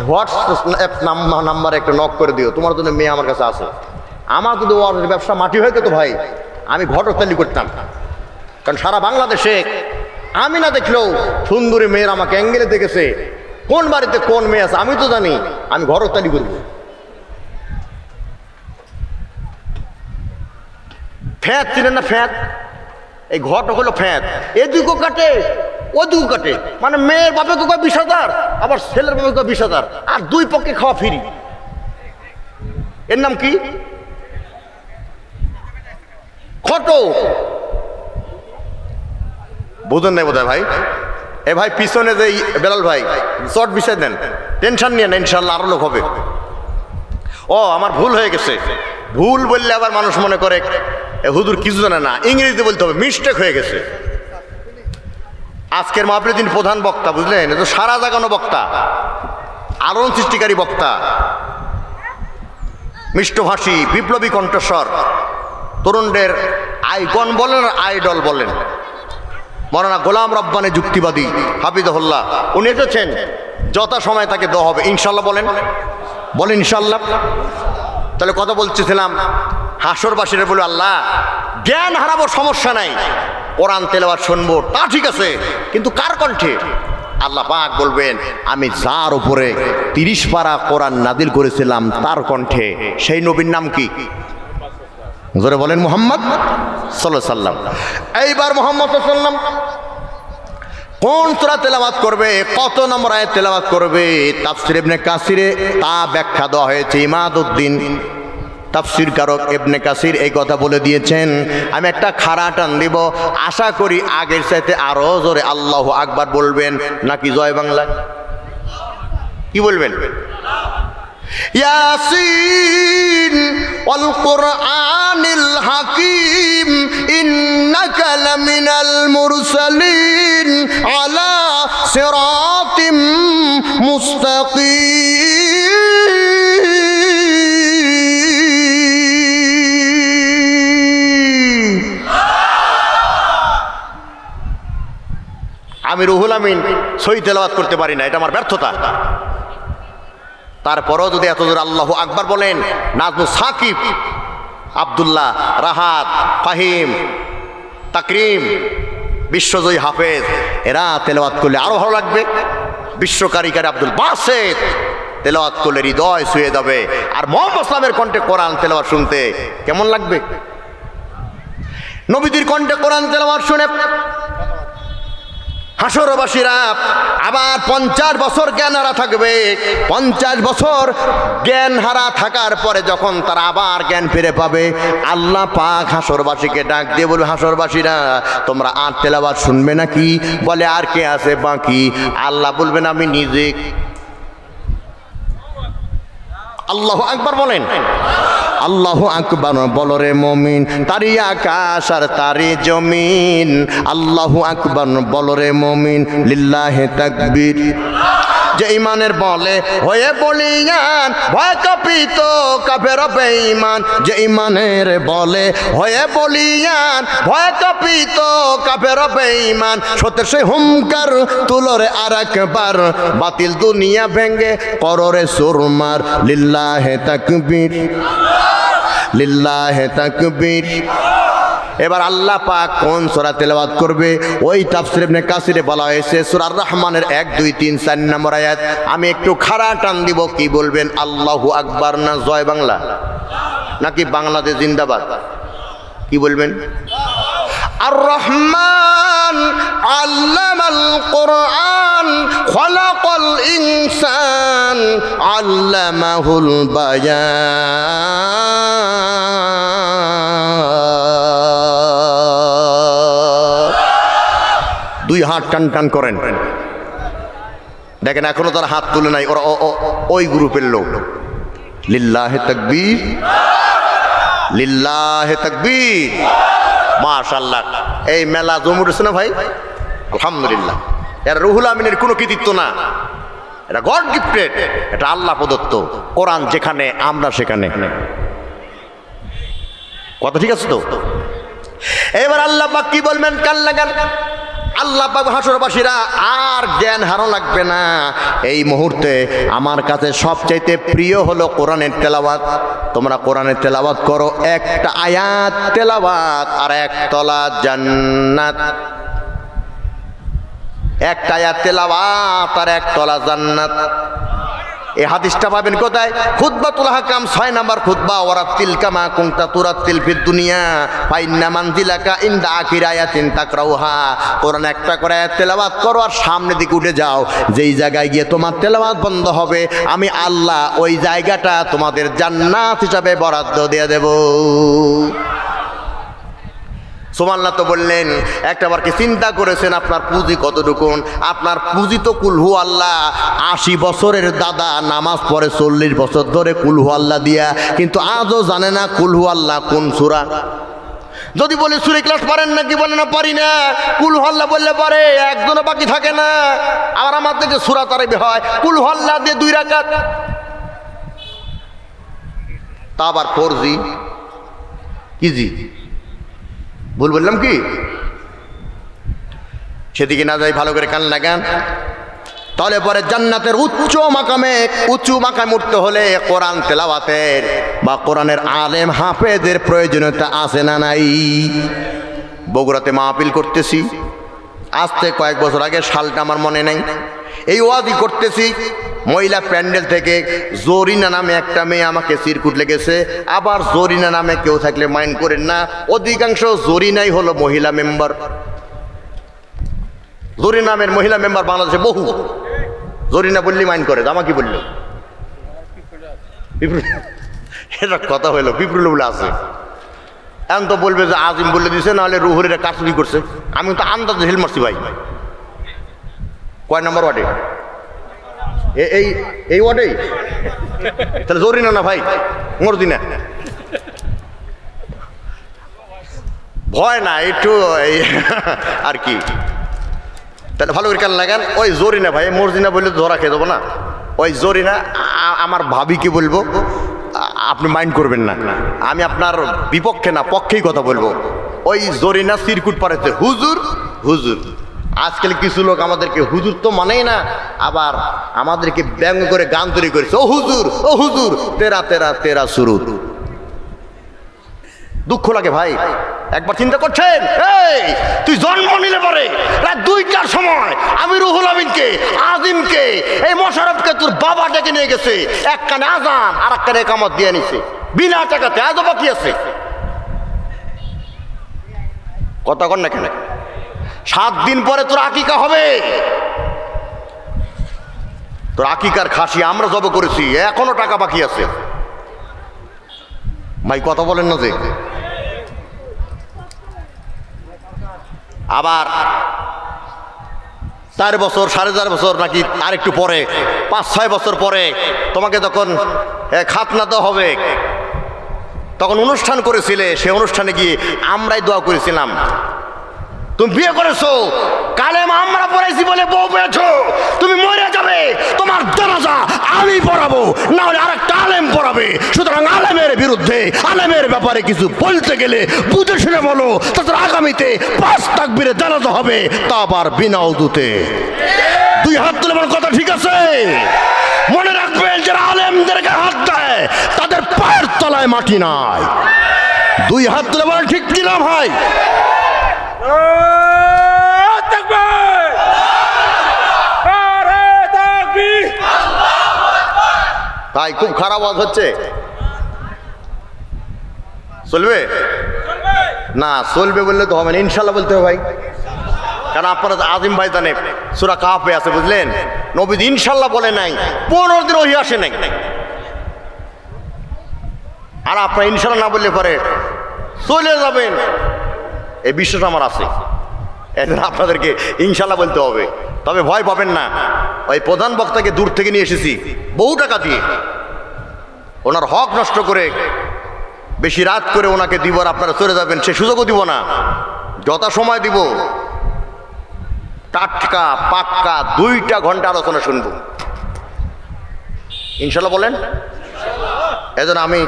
হোয়াটসঅ্যাপ নাম্বারে একটা নক করে দিও, তোমার জন্য মেয়ে আমার কাছে আছে। আমার যদি ওর ব্যবসা মাটি হয়ে যেত ভাই, আমি ঘটকতালি করতাম। কারণ সারা বাংলাদেশে আমি না দেখলেও সুন্দরী মেয়ের আমাকে অ্যাঙ্গেলে দেখেছে, কোন বাড়িতে কোন মেয়ে আছে আমি তো জানি, আমি ঘরতালি করবো। ফ্যাঁত চিনেন না? ফ্যাঁত, এই ঘরটা হলো ফ্যাঁত, এদিকেও কাটে ওদিকেও কাটে, মানে মেয়ের বাপেকে কয় 20,000, আবার ছেলের বাপেকে কয় 20,000, আর দুই পক্ষে খাওয়া ফ্রি। এর নাম কি? খটো। বুঝেন নাই বোধহয় ভাই? এ ভাই পিছনে যে বেলাল ভাই চট বিষয় দেন, টেনশন নিয়ে না, ইনশাল্লাহ আরো লোক হবে। ও আমার ভুল হয়ে গেছে, ভুল বললে আবার মানুষ মনে করে হুজুর কিছু জানে না, ইংরেজিতে বলতে হবে, মিস্টেক হয়ে গেছে। আজকের মাহফিলের দিন প্রধান বক্তা, বুঝলেন, তো সারা জাগানো বক্তা, আলোড়ন সৃষ্টিকারী বক্তা, মিষ্টভাষী, বিপ্লবী কণ্ঠস্বর, তরুণদের আইকন বলেন আর আইডল বলেন, মৌলানা গোলাম রব্বানী যুক্তিবাদী হাফিজহুল্লাহ, উনি এসেছেন, যথা সময় তাকে দেওয়া হবে ইনশাল্লাহ। বলেন বলেন ইনশাল্লাহ। তাহলে কথা বলতেছিলাম, হাসরবাসীরা বলে আল্লাহ জ্ঞান হারাবো সমস্যা নাই, কোরআন তেলাওয়াত শুনবো তা ঠিক আছে, কিন্তু কার কণ্ঠে? আল্লাহ পাক বলবেন আমি যার উপরে 30 পারা কোরআন নাদিল করেছিলাম তার কণ্ঠে। সেই নবীর নাম কি? জোরে বলেন মুহাম্মদ সাল্লাল্লাহু আলাইহি সাল্লাম। এইবার মুহাম্মদ সাল্লাল্লাহু আলাইহি সাল্লাম কোন সূরা তেলাওয়াত করবে, কত নম্বর আয়াত তেলাওয়াত করবে, তাফসীর ইবনে কাসিরে তা ব্যাখ্যা দেওয়া হয়েছে। ইমাদউদ্দিন তাফসীর কারক ইবনে কাসির এই কথা বলে দিয়েছেন। আমি একটা খাড়া টান দিব, আশা করি আগের চাইতে আরো জোরে আল্লাহু আকবার বলবেন, নাকি জয় বাংলা? কি বলবেন? ইয়াসিন ওয়াল কুরআনিল হাকীম ইন্নাকা লামিনাল মুরসালিন আলা সিরাতিম মুস্তাকিম। আমি রুহুল আমিন সহি তেলাওয়াত করতে পারি না, এটা আমার ব্যর্থতা। তারপরেও যদি এত জোরে আল্লাহু আকবার বলেন, নাজমুল সাকিব, আব্দুল্লাহ, রাহাত, ফাহিম, তাকরিম, বিশ্বজয়ী হাফেজ, এরা তেলাওয়াত করলে আরো ভালো লাগবে। বিশ্বকারিকার আব্দুল বাসেত তেলাওয়াত করলে হৃদয় ছুঁয়ে যাবে। আর মুহাম্মদ ইসলামের কণ্ঠে কোরআন তেলাওয়াত শুনতে কেমন লাগবে? নবীদের কণ্ঠে কোরআন তেলাওয়াত শুনে হাসরবাসীরা আবার 50 বছর জ্ঞান হারা থাকবে। 50 বছর জ্ঞান হারা থাকার পরে যখন তারা আবার জ্ঞান ফিরে পাবে, আল্লাহ পাক হাসরবাসীকে ডাক দিয়ে বলবে, হাসরবাসীরা তোমরা আর তেলাওয়াত শুনবে নাকি? বলে আর কে আছে বাকি? আল্লাহ বলবেন আমি নিজে। আল্লাহু আকবার বলেন। আল্লাহু আকবার বলো রে মুমিন, তারি আকাশ আর তারি জমিন। আল্লাহু আকবার বলো রে মুমিন, লিল্লাহি তাকবীর। যে ইমানের বলে হয়ে বলিয়ান, ভয় কাঁপিত কাফের বেঈমান। যে ইমানের বলে হয়ে বলিয়ান, ভয় কাঁপিত কাফের বেঈমান। সত্যের সেই হুঙ্কার তুলরে আর একবার, বাতিল দুনিয়া ভেঙ্গে কররে সুরমার। লিল্লাহি তাকবীর, লিল্লাহি তাকবীর। এবার আল্লাহ পাক কোন সূরা তেলাওয়াত করবে, ওই তাফসীর ইবনে কাসিরে বলা হয়েছে সূরা আর রহমানের 1, 2, 3, 4 নম্বর আয়াত। আমি একটু খাড়া টান দিব, কি বলবেন? আল্লাহু আকবার না জয় বাংলা, নাকি বাংলাদেশ জিন্দাবাদ? কি বলবেন? আর রহমান আল্লামাল কুরআন খালাকাল ইনসান আল্লামাহুল বায়ান। দুই হাত টান টান করেন, দেখেন এখনো তারা হাত তুলে নাই, ওরা ওই গ্রুপের লোক। লিল্লাহি তাকবীর, লিল্লাহি তাকবীর। মাশাআল্লাহ, এই মেলা জমে উঠেছে না ভাই? আলহামদুলিল্লাহ। এরা রুহুল আমিনের কোনো কৃতিত্ব না, এটা গড গিফটেড, এটা আল্লাহ প্রদত্ত। কোরআন যেখানে আমরা সেখানে। কথা ঠিক আছে তো? এবার আল্লাহ পাক কি বলবেন? কান লাগান। আল্লাহ পাক হাসরবাসীরা আর জ্ঞান হারানো লাগবে না। এই মুহূর্তে আমার কাছে সবচাইতে প্রিয় হলো কোরআনের তেলাওয়াত। তোমরা কোরআনের তেলাওয়াত করো, একটা আয়াত তেলাওয়াত আর একতলা জান্নাত। একটা আয়াত তেলাওয়াত আর এক তলা জান্নাত। এই হাদিসটা পাবেন কোথায়? খুতবাতুল হাকাম 6 নাম্বার খুতবা, ওয়ারাতিল কামা কুনতা তুরাতিল ফিদ দুনিয়া ফাইন্না মানজিলাকা ইনদা আখির আয়াতিন তাকরাউহা। কোরআন একটা করে আয়াত তেলাওয়াত করো আর সামনের দিকে উঠে যাও, যেই জায়গায় গিয়ে তোমার তেলাওয়াত বন্ধ হবে আমি আল্লাহ ওই জায়গাটা তোমাদের জান্নাত হিসাবে বরাদ্দ দিয়ে দেব। সুবহানাল্লাহ তো বললেন। একটাবার কি চিন্তা করেছেন আপনার পুঁজি কতটুকুন? আপনার পুঁজি তো কুলহু আল্লাহ। 80 বছরের দাদা নামাজ পড়ে 40 বছর ধরে কুলহু আল্লাহ দিয়া, কিন্তু আজও জানে না কুলহু আল্লাহ কোন সূরা। যদি বলে সূরা ইখলাস পারেন নাকি, বলে না পারি না। কুলহু আল্লাহ বললে পারে, একজনও বাকি থাকে না। আর আমাদের যে সূরা তারাবি হয় কুলহু আল্লাহ দিয়ে 2 রাকাত, তা আবার 4G কি জি ভুল বললাম কি? সেদিকে না যাই, ভালো করে কান লাগান। তাহলে পরে জান্নাতের উঁচু মাকামে উঠতে হলে কোরআন তেলাওয়াতের বা কোরআনের আলেম হাফেজের প্রয়োজনীয়তা আছে না নাই? বগুড়াতে মাহফিল করতেছি, আজকে কয়েক বছর আগে, সালটা আমার মনে নাই। এই ওয়াজি করতেছি, মহিলা প্যান্ডেল থেকে জরিনা নামে একটা মেয়ে আমাকে চিরকুট লেগেছে। আবার জরিনা নামে কেউ থাকলে মাইন্ড করেন না, অধিকাংশ জরিনাই হলো মহিলা মেম্বার। জরিনা নামের মহিলা মেম্বার বাংলাদেশে বহু। জরিনা বললি মাইন্ড করে, জামা কি বললো এটা কথা হইলো, পিপুল বলে আছে। এখন তো বলবে যে আজিম বলে দিছে, নাহলে রুহুরিরা কাজুরি করছে। আমি তো আন্দাজে হিল মারছি ভাই। কয় নম্বর ওয়ার্ডে? এই ওয়ার্ডেই তাহলে জরিনা না ভাই, মর্জিনা। ভয় না একটু আর কি। তাহলে ভালো করে কান লাগান। ওই জরিনা ভাই, মর্জিনা বললে ধরা খেয়ে দেবো না। ওই জরিনা আমার ভাবিকে বলবো, আপনি মাইন্ড করবেন না। আমি আপনার বিপক্ষে না, পক্ষেই কথা বলবো। ওই জরিনা চিরকুট পাড়েছে হুজুর হুজুর। আজকাল কিছু লোক আমাদেরকে হুজুর তো মানেই না, আবার আমাদেরকে ব্যঙ্গ করে গান তৈরি করেছে, ও হুজুর ও হুজুর, তেরা তেরা তেরা শুরু। দুঃখ লাগে ভাই। একবার চিন্তা করছেন, এই তুই জন্ম নিলে পরে রাত 2টার সময় আমি রুহুল আমিনকে, আজিমকে, এই মোশাররফকে তোর বাবা ডেকে নিয়ে গেছে। এক কানে আজান আর এক কানে ইকামত দিয়ে নিছে বিনা টাকাতে। আজও বাকি আছে। কথা কন না কেন? 7 দিন পরে তোর আকিকা হবে। তোর আকিকার খাসি আমরা জব করেছি, এখনো টাকা বাকি আছে। ভাই কথা বলেন না যে। আবার 4 বছর 4.5 বছর নাকি আর একটু পরে 5-6 বছর পরে তোমাকে যখন খাতনা দেওয়া হবে, তখন অনুষ্ঠান করেছিলে। সে অনুষ্ঠানে গিয়ে আমরাই দোয়া করেছিলাম, তুমি বিয়ে করেছো, কালেমা আমরা পড়াইছি বলে বউ পেয়েছো, তুমি মরে যাবে, তোমার জানাজা আমি পড়াবো, না হলে আরেকটা আলেম পড়াবে। সুতরাং আলেমের বিরুদ্ধে, আলেমের ব্যাপারে কিছু বলতে গেলে বুঝে শুনে বলো, তাছাড়া আগামীতে 5 তাকবীরে জানাজা হবে, তা আবার বিনা উযুতে। 2 হাত তুলে বল, কথা ঠিক আছে? মনে রাখবেন, যারা আলেমদেরকে হাত দেয় তাদের পায়ের তলায় মাটি নাই। 2 হাত তুলে বল, ঠিক কিনা ভাই? তাই খুব খারাপ আওয়াজ হচ্ছে। চলবে না? চলবে বললে তো হবে না, ইনশাল্লাহ বলতে হবে ভাই। কারণ আপনারা আজিম ভাই জানে সূরা কাহফে আছে, বুঝলেন? নবী ইনশাল্লাহ বলে নাই, 15 দিন ওহী আসে নাই। আর আপনারা ইনশাল্লাহ না বললে পরে চলে যাবেন, এই বিশ্বাস আমার আছে। এজন্য আপনাদেরকে ইনশাল্লাহ বলতে হবে। তবে ভয় পাবেন না। ওই প্রধান বক্তাকে দূর থেকে নিয়ে এসেছি বহু টাকা দিয়ে, ওনার হক নষ্ট করে বেশি রাত করে ওনাকে দিব আর আপনারা চলে যাবেন, সে সুযোগও দিব না। যথা সময় দিব, টাটকা পাক্কা 2টা ঘন্টা আলোচনা শুনবো ইনশাল্লাহ বলেন। এজন্য আমি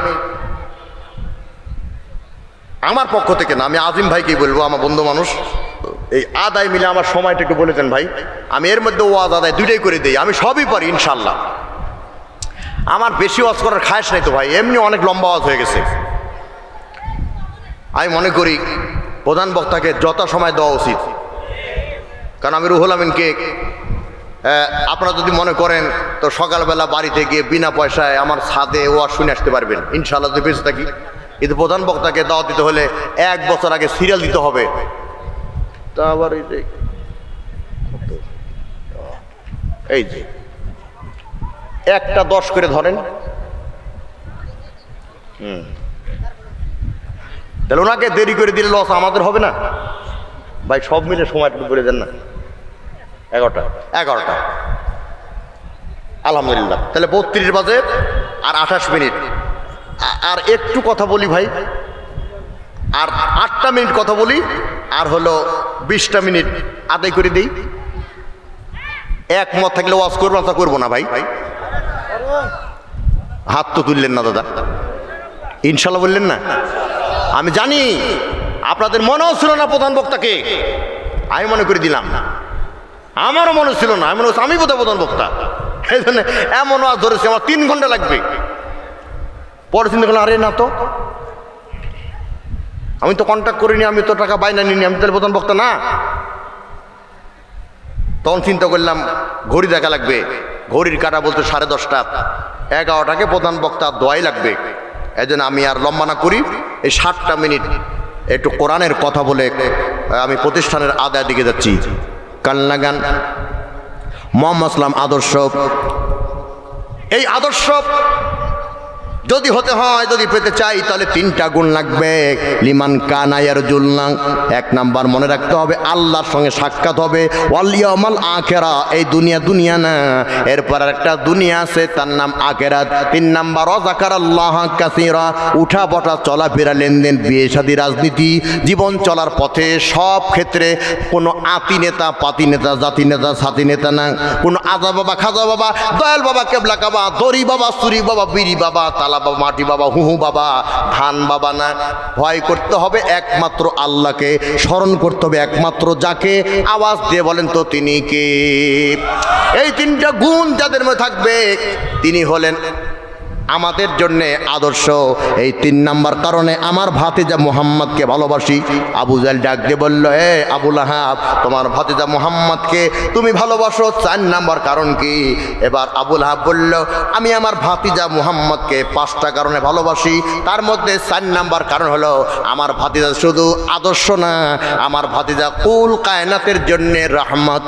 আমার পক্ষ থেকে না, আমি আজিম ভাইকেই বলবো, আমার বন্ধু মানুষ, এই আদায় মিলে আমার সময়টা একটু বলে দেন ভাই। আমি এর মধ্যে ওয়াজ আদায় 2টাই করে দিই, আমি সবই পারি ইনশাল্লাহ। আমার বেশি ওয়াজ করার খায়স নাই তো ভাই, এমনি অনেক লম্বা ওয়াজ হয়ে গেছে। আমি মনে করি প্রধান বক্তাকে যথা সময় দেওয়া উচিত, কারণ আমি রুহুল আমিনকে আপনারা যদি মনে করেন তো সকালবেলা বাড়িতে গিয়ে বিনা পয়সায় আমার ছাদে ওয়াজ শুনে আসতে পারবেন ইনশাআল্লাহ, যদি বেঁচে থাকি। কিন্তু প্রধান বক্তাকে দাওয়াত দিতে হলে 1 বছর আগে সিরিয়াল দিতে হবে। তা আবার এই যে একটা 10 করে ধরেন, তাহলে ওনাকে দেরি করে দিলে লস আমাদের হবে না ভাই? সব মিলে সময়টা করে দেন না। 11টা আলহামদুলিল্লাহ। তাহলে 32 বাজে আর 28 মিনিট। আর একটু কথা বলি ভাই, আর 8টা মিনিট কথা বলি, আর হলো 20টা মিনিট আদায় করে দিই। একমত থাকলে ওয়াজ করবো না, তা করবো না ভাই। হাত তো তুললেন না দাদা, ইনশাল্লাহ বললেন না। আমি জানি আপনাদের মনেও ছিল না প্রধান বক্তাকে, আমি মনে করে দিলাম। আমারও মনে ছিল না, আমি মনে হচ্ছে আমি বোধহয় প্রধান বক্তা। এই জন্য এমন ওয়াজ ধরেছি আমার 3 ঘন্টা লাগবে। পরে চিন্তা করলাম, আরে না তো, আমি তো কন্ট্যাক্ট করিনি, আমি তো টাকা বাইনা নিনি, আমি তাহলে প্রধান বক্তা না। তখন চিন্তা করলাম ঘড়ি দেখা লাগবে, ঘড়ির কাটা বলতে 10:30। 11টাকে প্রধান বক্তা দোয়াই লাগবে। এই জন্য আমি আর লম্বা না করি, এই 7টা মিনিট একটু কোরআনের কথা বলে আমি প্রতিষ্ঠানের আদায়ের দিকে যাচ্ছি। কান্না গান মোহাম্মদ সাল্লাম আদর্শ, এই আদর্শ যদি হতে হয়, যদি পেতে চাই, তাহলে 3টা গুণ লাগবে। লিমান কানা ইয়ারজুল্লাহ, 1 নাম্বার মনে রাখতে হবে আল্লাহর সঙ্গে সাক্ষাৎ হবে। ওয়াল ইয়াউমাল আখিরা, এই দুনিয়া না, এরপর একটা দুনিয়া আছে তার নাম আখিরাত। 3 নাম্বার যাকারাল্লাহ কাসীরা, উঠা বসা চলাফেরা লেনদেন বিয়ে শাদী রাজনীতি জীবন চলার পথে সব ক্ষেত্রে কোনো আতি নেতা পাতি নেতা জাতি নেতা সাথী নেতা না, কোনো আজা বাবা খাজা বাবা দয়াল বাবা কেবলা কাবা দরি বাবা সুরি বাবা বিড়ি বাবা তালা বাবা মাটি বাবা হুহু বাবা ধান বাবা না। ভয় করতে হবে একমাত্র আল্লাহকে, স্মরণ করতে হবে একমাত্র যাকে। আওয়াজ দিয়ে বলেন তো তিনি কে? এই 3টা গুণ যাদের মধ্যে থাকবে তিনি হলেন আমাদের জন্যে আদর্শ। এই 3 নাম্বার কারণে আমার ভাতিজা মুহাম্মদকে ভালোবাসি। আবু জাহেল ডাক দিয়ে বলল, এ আবু লাহাব, তোমার ভাতিজা মুহাম্মদকে তুমি ভালোবাসো, 4 নাম্বার কারণ কি? এবার আবু লাহাব বলল, আমি আমার ভাতিজা মুহাম্মদকে 5টা কারণে ভালোবাসি। তার মধ্যে 4 নাম্বার কারণ হলো আমার ভাতিজা শুধু আদর্শ না, আমার ভাতিজা কুল কায়নাতের জন্যে রহমত।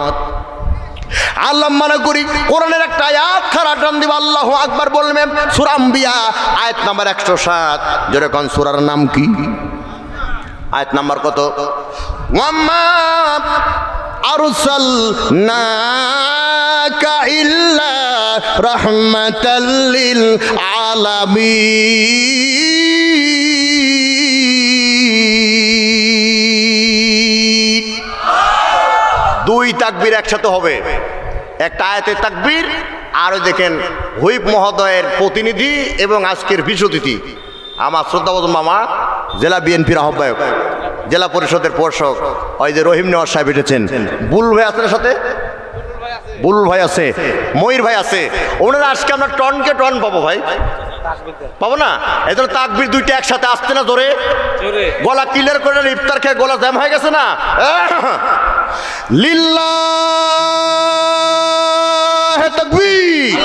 আল্লাহ মনে করি কোরআনের একটা আয়াত খারাপ টান দিব, আল্লাহু আকবার বলবেন। সূরা আম্বিয়া আয়াত নাম্বার 107। যেরকম সূরার নাম কি? আয়াত নাম্বার কত? ওয়াম্মা আরসালনাকা ইল্লা রাহমাতাল লিল আলামিন। 2 তাকবীর একসাথে হবে, একটা আয়াতে তাকবীর, আর দেখেন হুইপ মহোদয়ের প্রতিনিধি এবং আজকের বিশেষ অতিথি আমার শ্রদ্ধাভাজন মামা, জেলা বিএনপির আহ্বায়ক, জেলা পরিষদের পর্ষক, ওই যে রহিম নেওয়াজ সাহেব এসেছেন। বুলবুল ভাই আছে সাথে, বুলবুল ভাই আছে, ময়ূর ভাই আছে। ওনারা আজকে আমরা টনকে টন পাবো ভাই, পাবো না? এই জন্য তাকবীর 2টা একসাথে আসতে না, ধরে গলা ক্লিয়ার করে, ইফতার খেয়ে গলা জ্যাম হয়ে গেছে না। লিল্লাহে তাকবীর।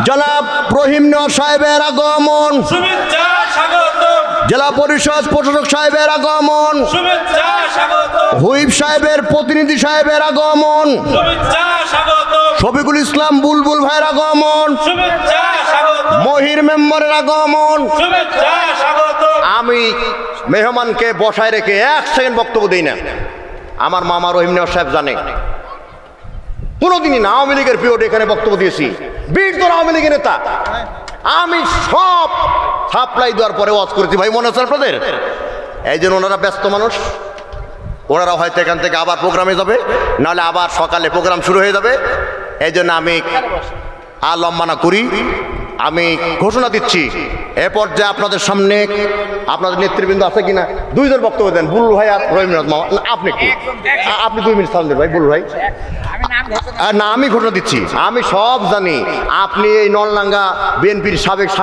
জনাব রহিম নেওয়াজ সাহেবের আগমন, জেলা পরিষদ প্রশাসক সাহেবের আগমন, হুইপ সাহেবের প্রতিনিধি সাহেবের আগমন, শফিকুল ইসলাম বুলবুল ভাইয়ের আগমন, মহির মেম্বারের আগমন। আমি মেহমানকে বসায় রেখে 1 সেকেন্ড বক্তব্য দিই না। আমার মামা রহিম নেওয়াজ সাহেব জানে কোনোদিনই না আওয়ামী লীগের পিরিয়ড এখানে বক্তব্য দিয়েছি। বীরতর আওয়ামী লীগের নেতা আমি, সব সাপ্লাই দেওয়ার পরে ওয়াজ করেছি ভাই, মনে হচ্ছে আপনাদের? এই জন্য ওনারা ব্যস্ত মানুষ, ওনারা হয়তো এখান থেকে আবার প্রোগ্রামে যাবে, নাহলে আবার সকালে প্রোগ্রাম শুরু হয়ে যাবে। এই জন্য আমি আর লম্বা না করি, আমি ঘোষণা দিচ্ছি এ পর্যায়ে আপনাদের সামনে আপনাদের নেতৃবৃন্দ আছে কিনা 2 জন বক্তব্য দেন। বুলবুল ভাই আর রহিম নেওয়াজ মামা, আপনি কি? আপনি 2 মিনিট সামনে ভাই। বুলবুল ভাই না, আমি ঘোষণা দিচ্ছি, আমি সব জানি। আপনি এই নলডাঙ্গা বিএনপির সাবেক